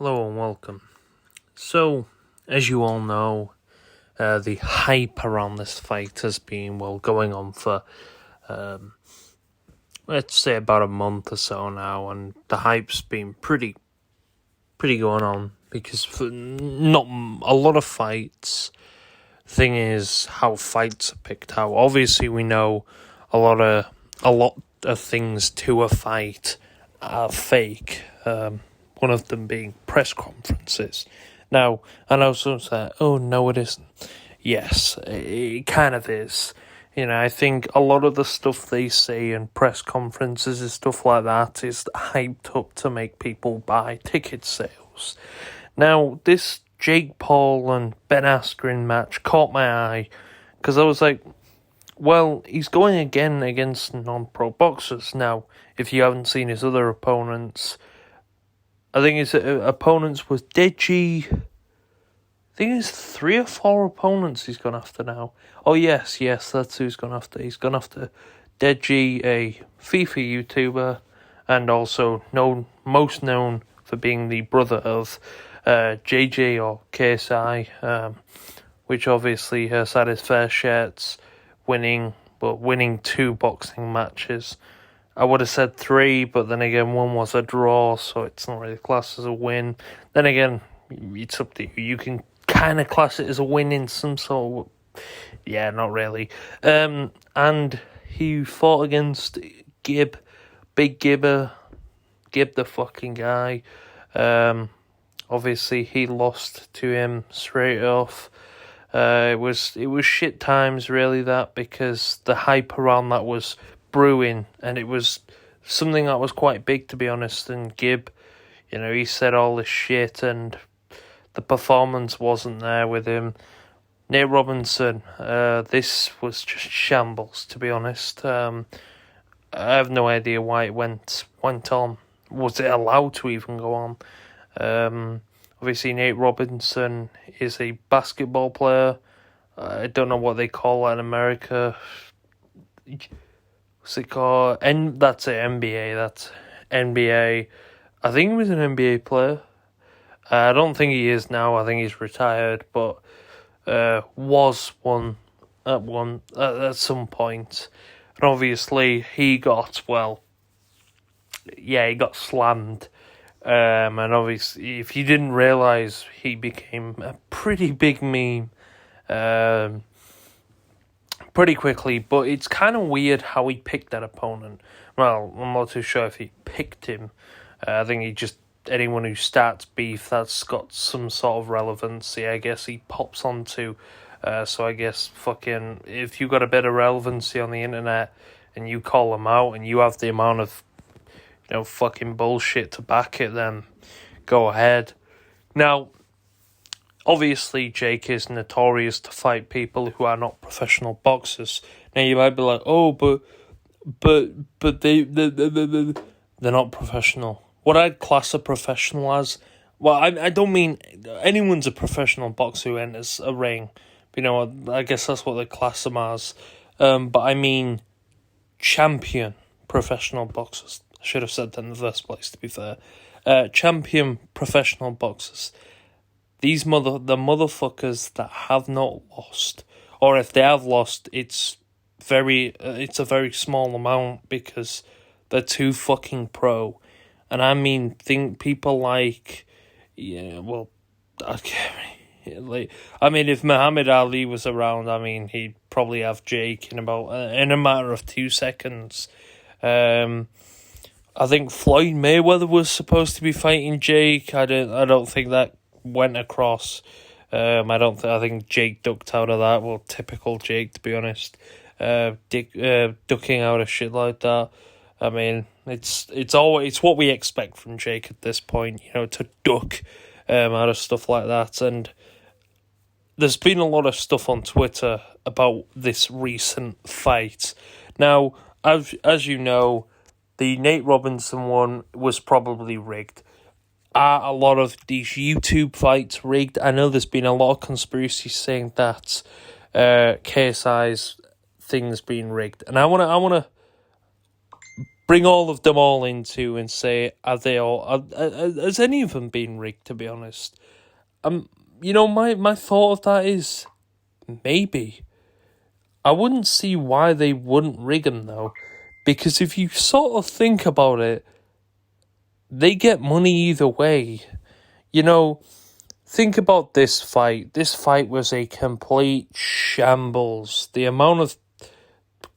Hello and welcome. So, as you all know, the hype around this fight has been, going on for, let's say about a month or so now, and the hype's been pretty going on, because for not a lot of fights, thing is how fights are picked out. Obviously, we know a lot of things to a fight are fake. One of them being press conferences. Now, I know some say, "Oh no, it isn't." Yes, it kind of is. I think a lot of the stuff they say in press conferences and stuff like that is hyped up to make people buy ticket sales. Now, this Jake Paul and Ben Askren match caught my eye because I was like, well, he's going again against non-pro boxers. Now, if you haven't seen his other opponents, I think his opponents was Deji. I think it's 3 or 4 opponents he's gone after now. Oh, yes, that's who he's gone after. He's gone after Deji, a FIFA YouTuber, and also most known for being the brother of JJ or KSI, which obviously has had his fair shares winning 2 boxing matches. I would have said 3, but then again, 1 was a draw, so it's not really classed as a win. Then again, it's up to you. You can kind of class it as a win in some sort of... Yeah, not really. And he fought against Gib, Big Gibber, Gib the fucking guy. Obviously, he lost to him straight off. It was shit times, really, that, because the hype around that was brewing, and it was something that was quite big, to be honest. And Gib, he said all this shit, and the performance wasn't there with him. Nate Robinson, this was just shambles, to be honest. I have no idea why it went on. Was it allowed to even go on? Obviously, Nate Robinson is a basketball player. I don't know what they call that in America. What's it called? That's it, NBA. That's NBA. I think he was an NBA player. I don't think he is now. I think he's retired, but was one at some point. And obviously, he got slammed. And obviously, if you didn't realise, he became a pretty big meme pretty quickly. But it's kind of weird how he picked that opponent. Well, I'm not too sure if he picked him. I think he just... Anyone who starts beef that's got some sort of relevancy, I guess he pops onto. So I guess fucking... If you got a bit of relevancy on the internet and you call them out and you have the amount of fucking bullshit to back it, then go ahead. Now, obviously, Jake is notorious to fight people who are not professional boxers. Now, you might be like, oh, but they're not professional. What I'd class a professional as, well, I don't mean anyone's a professional boxer who enters a ring. I guess that's what they class them as. But I mean champion professional boxers. I should have said that in the first place, to be fair. Champion professional boxers. The motherfuckers that have not lost, or if they have lost, it's a very small amount because they're too fucking pro. And I mean, think people like, if Muhammad Ali was around, he'd probably have Jake in a matter of 2 seconds. I think Floyd Mayweather was supposed to be fighting Jake. I don't think that went across. I think Jake ducked out of that. Well, typical Jake, to be honest. Ducking out of shit like that. It's what we expect from Jake at this point, to duck out of stuff like that. And there's been a lot of stuff on Twitter about this recent fight. Now, as you know, the Nate Robinson one was probably rigged. Are a lot of these YouTube fights rigged? I know there's been a lot of conspiracies saying that KSI's thing's been rigged, and I wanna bring all of them all into and say, has any of them been rigged, to be honest? My thought of that is, maybe. I wouldn't see why they wouldn't rig them, though, because if you sort of think about it, they get money either way. Think about this fight. This fight was a complete shambles. The amount of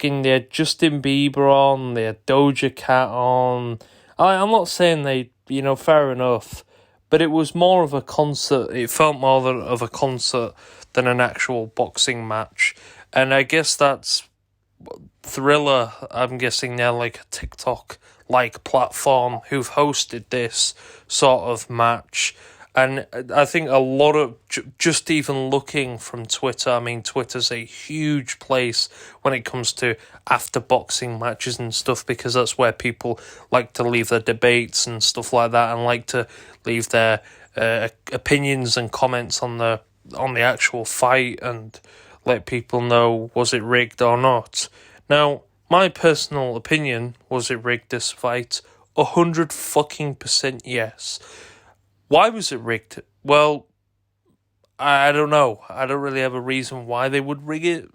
they had Justin Bieber on, they had Doja Cat on. I'm not saying they, fair enough, but it was more of a concert. It felt more of a concert than an actual boxing match. And I guess that's Thriller, I'm guessing they're like a TikTok-like platform who've hosted this sort of match. And I think a lot of, just even looking from Twitter, I mean, Twitter's a huge place when it comes to after boxing matches and stuff, because that's where people like to leave their debates and stuff like that, and like to leave their opinions and comments on the actual fight and let people know, was it rigged or not. Now, my personal opinion, was it rigged, this fight? 100% yes. Why was it rigged? Well, I don't know. I don't really have a reason why they would rig it.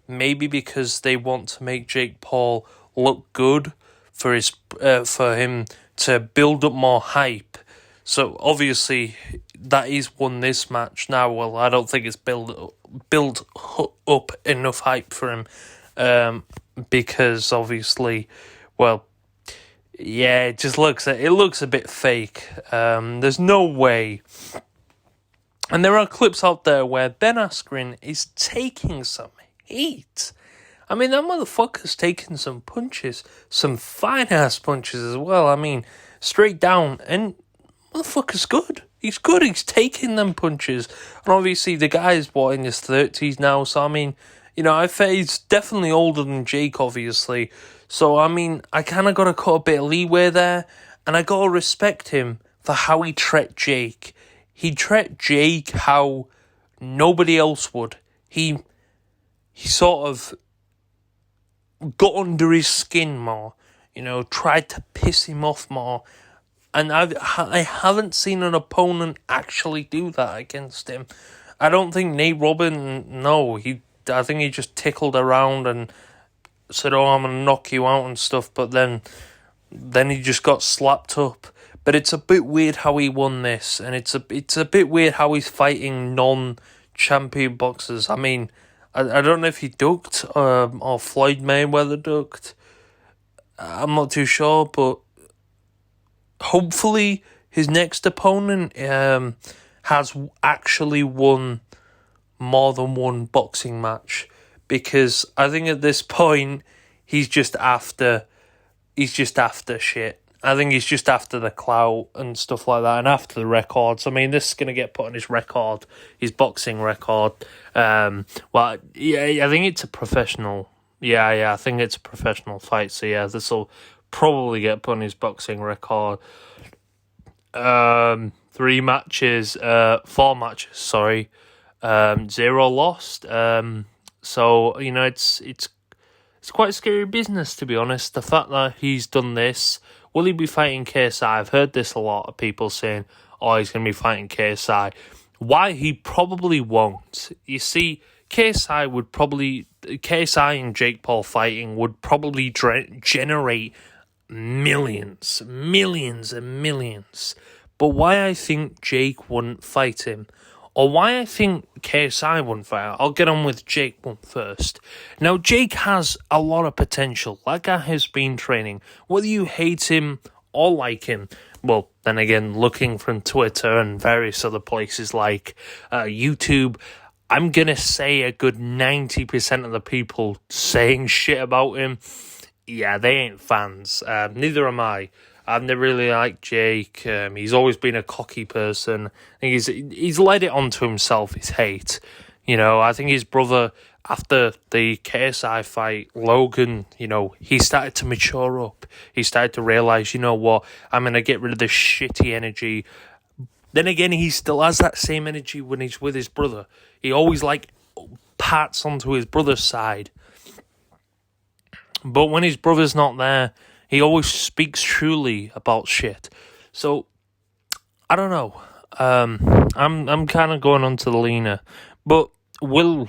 Maybe because they want to make Jake Paul look good for him to build up more hype. So obviously that he's won this match now. Well, I don't think it's built up enough hype for him. Because obviously, well, yeah, it looks a bit fake. There's no way. And there are clips out there where Ben Askren is taking some heat. I mean, that motherfucker's taking some punches, some fine-ass punches as well. I mean, straight down, and motherfucker's good. He's good, he's taking them punches. And obviously, the guy's, in his 30s now, so I mean, he's definitely older than Jake, obviously. So, I mean, I kind of got to cut a bit of leeway there, and I got to respect him for how he treated Jake. He treated Jake how nobody else would. He sort of got under his skin more, tried to piss him off more. And I haven't seen an opponent actually do that against him. I don't think Nate Robin, I think he just tickled around and said, I'm going to knock you out and stuff, but then he just got slapped up. But it's a bit weird how he won this, and it's a bit weird how he's fighting non-champion boxers. I mean, I don't know if he ducked or Floyd Mayweather ducked. I'm not too sure, but hopefully his next opponent has actually won more than one boxing match. Because I think at this point, he's just after shit. I think he's just after the clout and stuff like that, and after the records. I mean, this is going to get put on his record, his boxing record. I think it's a professional. I think it's a professional fight. So yeah, this will probably get put on his boxing record. 4 matches, 0 lost. So, it's quite scary business, to be honest. The fact that he's done this, will he be fighting KSI? I've heard this a lot of people saying, he's going to be fighting KSI. Why? He probably won't. You see, KSI and Jake Paul fighting would probably generate millions and millions. But why I think Jake wouldn't fight him, or why I think KSI wouldn't fight, I'll get on with Jake one first. Now, Jake has a lot of potential. That guy has been training. Whether you hate him or like him, well, then again, looking from Twitter and various other places like YouTube, I'm going to say a good 90% of the people saying shit about him, yeah, they ain't fans. Neither am I. I've never really liked Jake. He's always been a cocky person. I think he's led it onto himself, his hate. I think his brother, after the KSI fight, Logan, he started to mature up. He started to realise, what, I'm going to get rid of this shitty energy. Then again, he still has that same energy when he's with his brother. He always, pats onto his brother's side. But when his brother's not there, He always speaks truly about shit. So I don't know. I'm kind of going on to the leaner, but will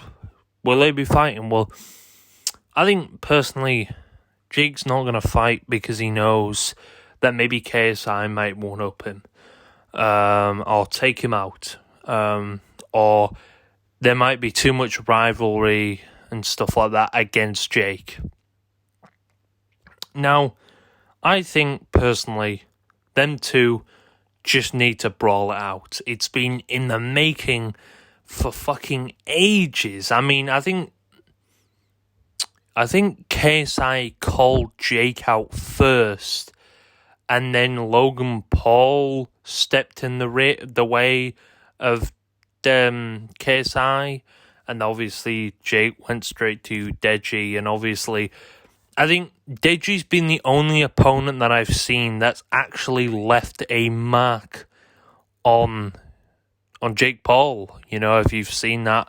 they be fighting? Well, I think personally, Jake's not gonna fight because he knows that maybe KSI might one up him, or take him out, or there might be too much rivalry and stuff like that against Jake. Now, I think personally, them two just need to brawl it out. It's been in the making for fucking ages. I mean, I think KSI called Jake out first, and then Logan Paul stepped in the way of KSI, and obviously Jake went straight to Deji, and obviously I think Deji's been the only opponent that I've seen that's actually left a mark on Jake Paul. You know, if you've seen that,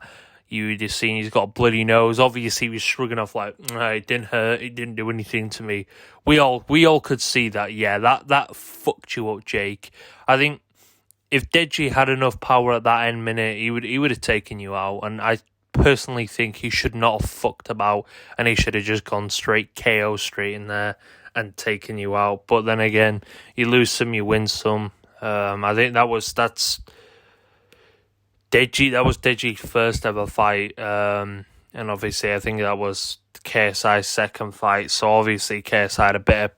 you'd have seen he's got a bloody nose. Obviously, he was shrugging off like, it didn't hurt, it didn't do anything to me. We all could see that. Yeah, that fucked you up, Jake. I think if Deji had enough power at that end minute, he would have taken you out. And I personally think he should not have fucked about, and he should have just gone straight KO straight in there and taken you out. But then again, you lose some, you win some. I think that's Deji. That was Deji's first ever fight, and obviously I think that was KSI's second fight. So obviously KSI had a bit of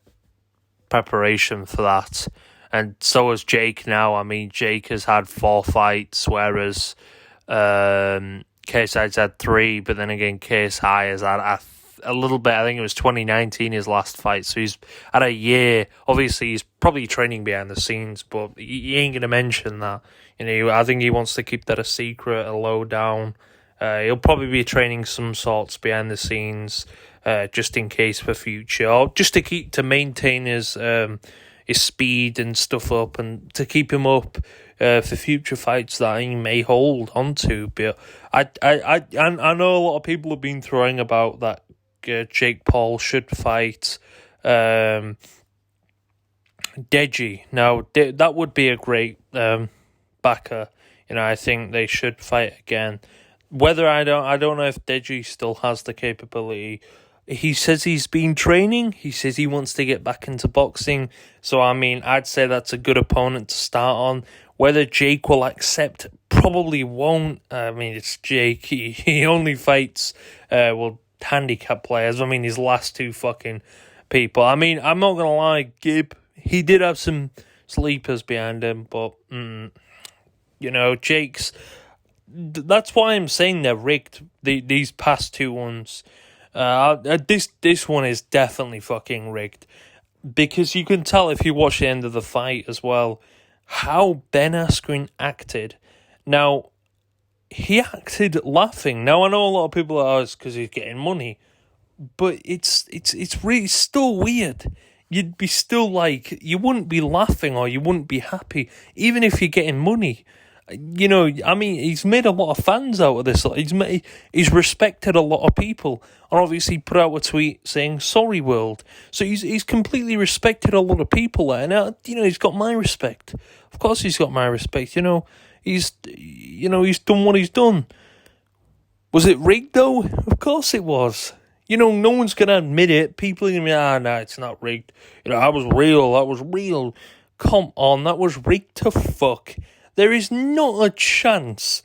preparation for that, and so has Jake now. I mean, Jake has had 4 fights, whereas KSI's had 3, but then again, KSI has had a little bit. I think it was 2019, his last fight, so he's had a year. Obviously, he's probably training behind the scenes, but he ain't going to mention that. You know, I think he wants to keep that a secret, a low down. He'll probably be training some sorts behind the scenes, just in case for future, or just to maintain his speed and stuff up, and to keep him up for future fights that he may hold onto. But I know a lot of people have been throwing about that Jake Paul should fight Deji. Now that would be a great backer. You know, I think they should fight again. Whether I don't know if Deji still has the capability. He says he's been training. He says he wants to get back into boxing. So, I mean, I'd say that's a good opponent to start on. Whether Jake will accept, probably won't. I mean, it's Jake. He only fights, handicap players. I mean, his last 2 fucking people. I mean, I'm not going to lie, Gib, he did have some sleepers behind him. But, you know, Jake's... That's why I'm saying they're rigged, these past 2 ones. This one is definitely fucking rigged, because you can tell if you watch the end of the fight as well how Ben Askren acted. Now, he acted laughing. Now, I know a lot of people are, it's because he's getting money, but it's really still weird. You'd be still like, you wouldn't be laughing or you wouldn't be happy, even if you're getting money. You know, I mean, he's made a lot of fans out of this. He's respected a lot of people, and obviously put out a tweet saying "Sorry, world." So he's completely respected a lot of people there. Now, you know, he's got my respect. Of course, he's got my respect. You know, he's done what he's done. Was it rigged though? Of course it was. You know, no one's gonna admit it. People are gonna be, no, it's not rigged. You know, that was real. That was real. Come on, that was rigged to fuck. There is not a chance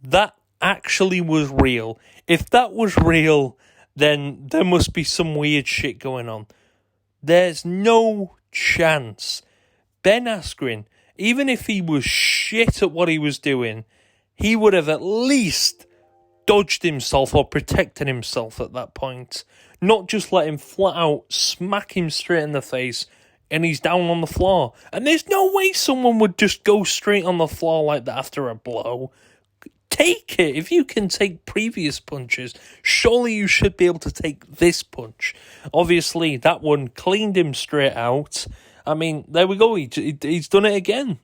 that actually was real. If that was real, then there must be some weird shit going on. There's no chance. Ben Askren, even if he was shit at what he was doing, he would have at least dodged himself or protected himself at that point. Not just let him flat out smack him straight in the face and he's down on the floor. And there's no way someone would just go straight on the floor like that after a blow. Take it. If you can take previous punches, surely you should be able to take this punch. Obviously, that one cleaned him straight out. I mean, there we go. He's done it again.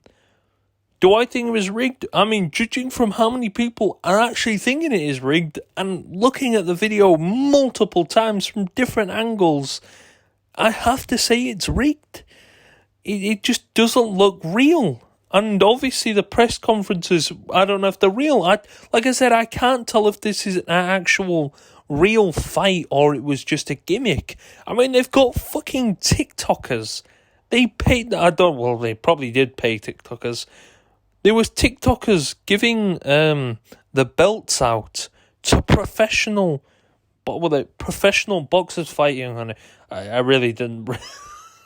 Do I think it was rigged? I mean, judging from how many people are actually thinking it is rigged and looking at the video multiple times from different angles, I have to say it's rigged. It just doesn't look real. And obviously the press conferences, I don't know if they're real. Like I said, I can't tell if this is an actual real fight or it was just a gimmick. I mean, they've got fucking TikTokers. They paid, they probably did pay TikTokers. There was TikTokers giving the belts out to professional boxers fighting on it. I really didn't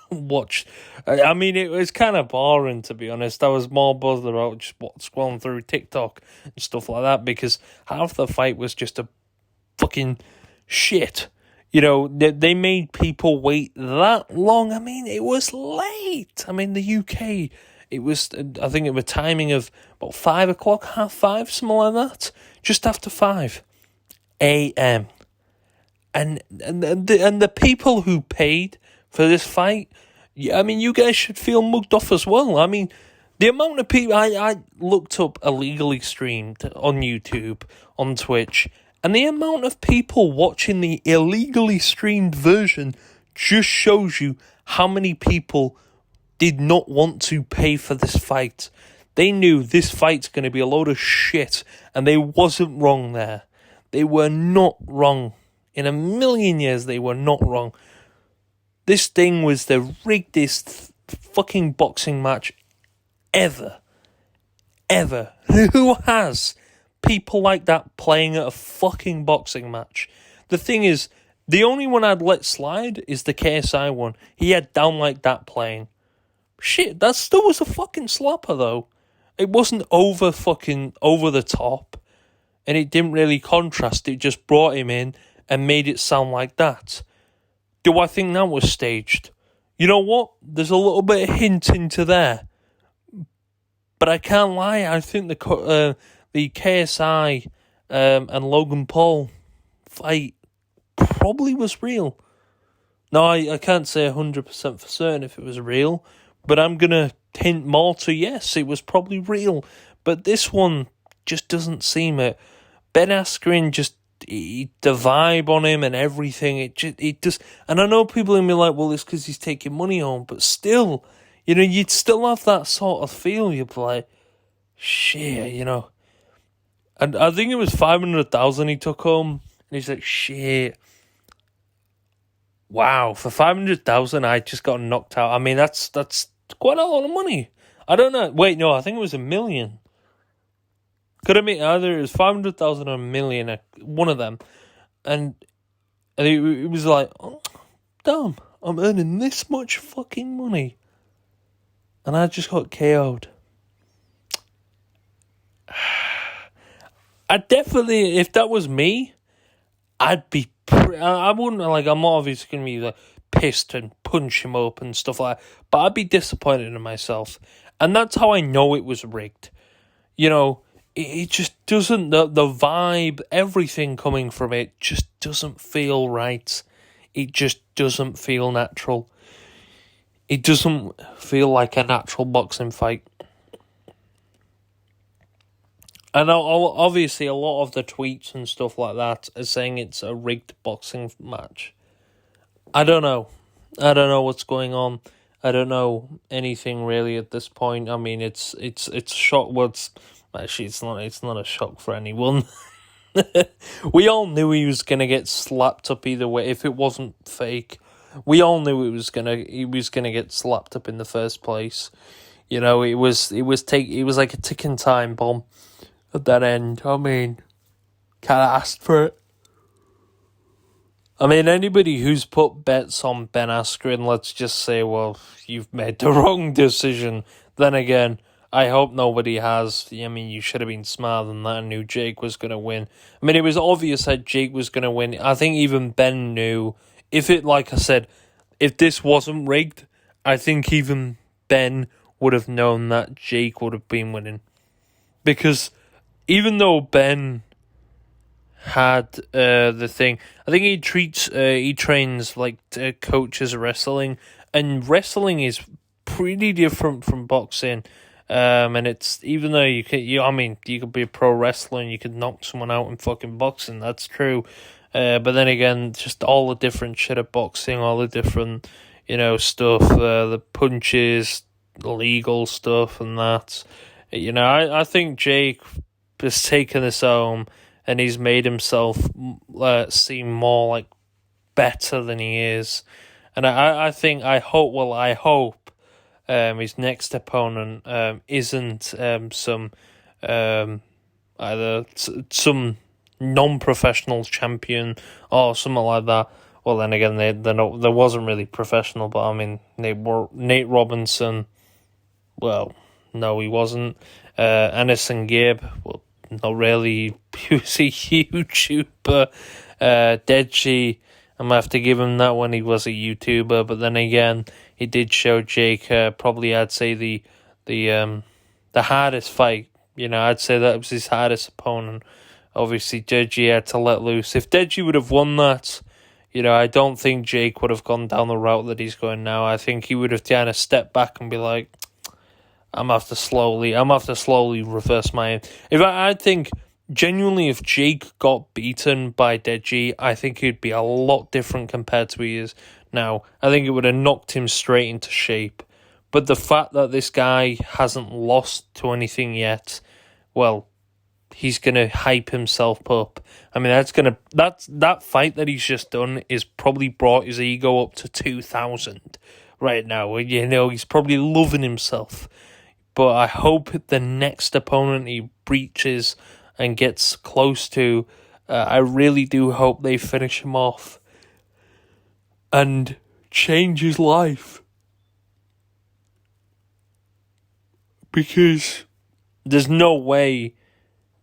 watch. I mean, it was kind of boring, to be honest. I was more bothered about just scrolling through TikTok and stuff like that, because half the fight was just a fucking shit. You know, they made people wait that long. I mean, it was late. I mean, the UK, it was, I think it was timing of about 5 o'clock, 5:30, something like that. Just after 5 a.m. And the people who paid for this fight, I mean, you guys should feel mugged off as well. I mean, the amount of people, I looked up illegally streamed on YouTube, on Twitch, and the amount of people watching the illegally streamed version just shows you how many people did not want to pay for this fight. They knew this fight's going to be a load of shit, and they wasn't wrong there. They were not wrong. In a million years, they were not wrong. This thing was the riggedest fucking boxing match ever. Ever. Who has people like that playing at a fucking boxing match? The thing is, the only one I'd let slide is the KSI one. He had Down Like That playing. Shit, that still was a fucking slapper, though. It wasn't over the top, and it didn't really contrast. It just brought him in and made it sound like that. Do I think that was staged? You know what? There's a little bit of hint into there. But I can't lie, I think the KSI and Logan Paul fight probably was real. Now, I can't say 100% for certain if it was real, but I'm going to hint more to yes, it was probably real. But this one just doesn't seem it. Ben Askren just, the vibe on him and everything, it just, and I know people are going to be like, well, it's because he's taking money home, but still, you know, you'd still have that sort of feel. You'd be like, shit, you know. And I think it was 500,000 he took home, and he's like, shit. Wow, for 500,000, I just got knocked out. I mean, that's quite a lot of money. I don't know. Wait, no, I think it was 1 million. Could have been either it was 500,000 or 1 million, one of them. And it was like, oh, damn, I'm earning this much fucking money. And I just got KO'd. I definitely, if that was me, I'd be, I wouldn't, like, I'm obviously going to be like pissed and punch him up and stuff like that, but I'd be disappointed in myself. And that's how I know it was rigged. You know, it just doesn't, the vibe, everything coming from it just doesn't feel right. It just doesn't feel natural. It doesn't feel like a natural boxing fight. And obviously a lot of the tweets and stuff like that are saying it's a rigged boxing match. I don't know. I don't know what's going on. I don't know anything really at this point. I mean, it's shock. Actually, it's not a shock for anyone. We all knew he was gonna get slapped up either way. If it wasn't fake, we all knew he was gonna get slapped up in the first place. You know, it was like a ticking time bomb at that end. I mean, kind of asked for it. I mean, anybody who's put bets on Ben Askren, let's just say, well, you've made the wrong decision. Then again, I hope nobody has. I mean, you should have been smarter than that and knew Jake was going to win. I mean, it was obvious that Jake was going to win. I think even Ben knew. Like I said, if this wasn't rigged, I think even Ben would have known that Jake would have been winning. Because even though Ben had the thing, I think he trains like coaches wrestling, and wrestling is pretty different from boxing. And it's even though you could be a pro wrestler and you could knock someone out in fucking boxing. That's true. But then again, just all the different shit of boxing, all the different, stuff, the punches, the legal stuff, and that. I think Jake has taken this home and he's made himself seem more like better than he is. And I hope his next opponent isn't either some non-professional champion or something like that. Well, then again, there wasn't really professional, but I mean, Nate Robinson. Well, no, he wasn't. Anderson Gibb. Well, not really. He was a YouTuber. Deji. I'm gonna have to give him that when he was a YouTuber, but then again, he did show Jake probably I'd say the hardest fight. I'd say that was his hardest opponent. Obviously, Deji had to let loose. If Deji would have won that, I don't think Jake would have gone down the route that he's going now. I think he would have kind of stepped back and be like, I'm gonna have to slowly reverse my. I think. Genuinely, if Jake got beaten by Deji, I think he'd be a lot different compared to he is now. I think it would have knocked him straight into shape. But the fact that this guy hasn't lost to anything yet, well, he's gonna hype himself up. I mean, that fight that he's just done is probably brought his ego up to 2,000 right now. He's probably loving himself. But I hope the next opponent he reaches and gets close to, I really do hope they finish him off and change his life. Because there's no way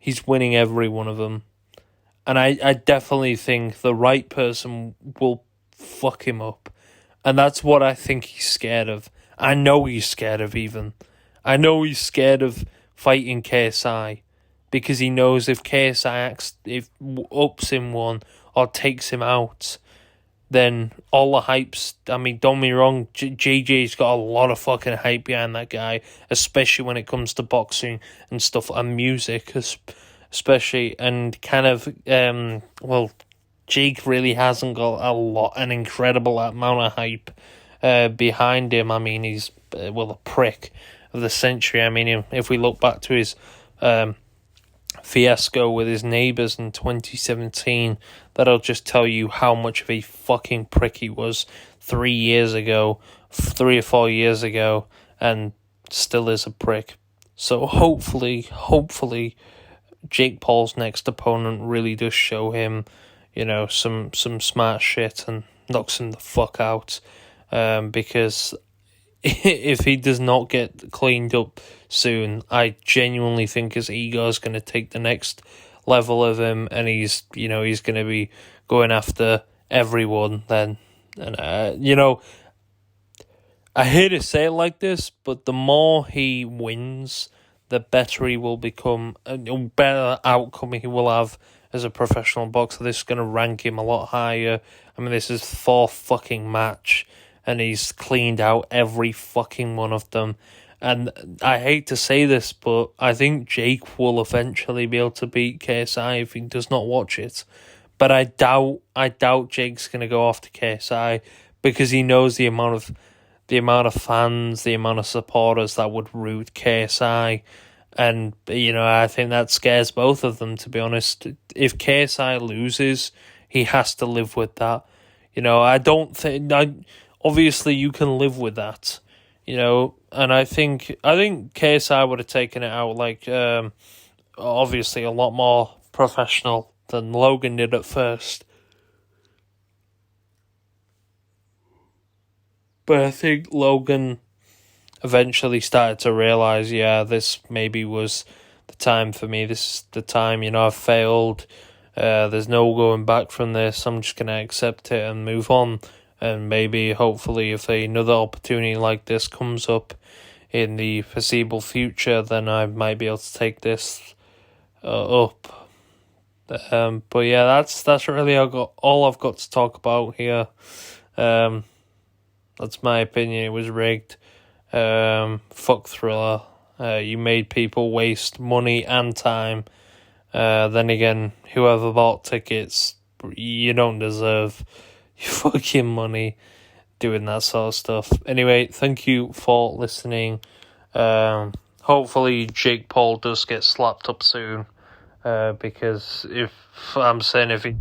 he's winning every one of them. And I definitely think the right person will fuck him up. And that's what I think he's scared of. I know he's scared of even. I know he's scared of fighting KSI. Because he knows if KSI ups him one or takes him out, then all the hypes. I mean, don't get me wrong, JJ's got a lot of fucking hype behind that guy, especially when it comes to boxing and stuff and music, especially and kind of Jake really hasn't got an incredible amount of hype behind him. I mean, he's a prick of the century. I mean, if we look back to his fiasco with his neighbours in 2017, that'll just tell you how much of a fucking prick he was 3 or 4 years ago, and still is a prick. So hopefully, Jake Paul's next opponent really does show him, some smart shit and knocks him the fuck out, because if he does not get cleaned up soon, I genuinely think his ego is going to take the next level of him, and he's going to be going after everyone then. And I hate to say it like this, but the more he wins, the better he will become, a better outcome he will have as a professional boxer. This is going to rank him a lot higher. I mean, this is 4th fucking match, and he's cleaned out every fucking one of them. And I hate to say this, but I think Jake will eventually be able to beat KSI if he does not watch it. But I doubt Jake's going to go after KSI, because he knows the amount of fans, the amount of supporters that would root KSI. And, I think that scares both of them, to be honest. If KSI loses, he has to live with that. I don't think... Obviously, you can live with that, and I think KSI would have taken it out obviously a lot more professional than Logan did at first. But I think Logan eventually started to realise, this maybe was the time for me. This is the time, I've failed. There's no going back from this. I'm just going to accept it and move on. And maybe, hopefully, if another opportunity like this comes up in the foreseeable future, then I might be able to take this up. But yeah, that's really all I've got to talk about here. That's my opinion. It was rigged. Fuck Thriller. You made people waste money and time. Then again, whoever bought tickets, you don't deserve your fucking money doing that sort of stuff. Anyway, thank you for listening. Hopefully Jake Paul does get slapped up soon. Because if he doesn't,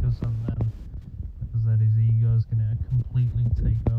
then his ego is going to completely take over.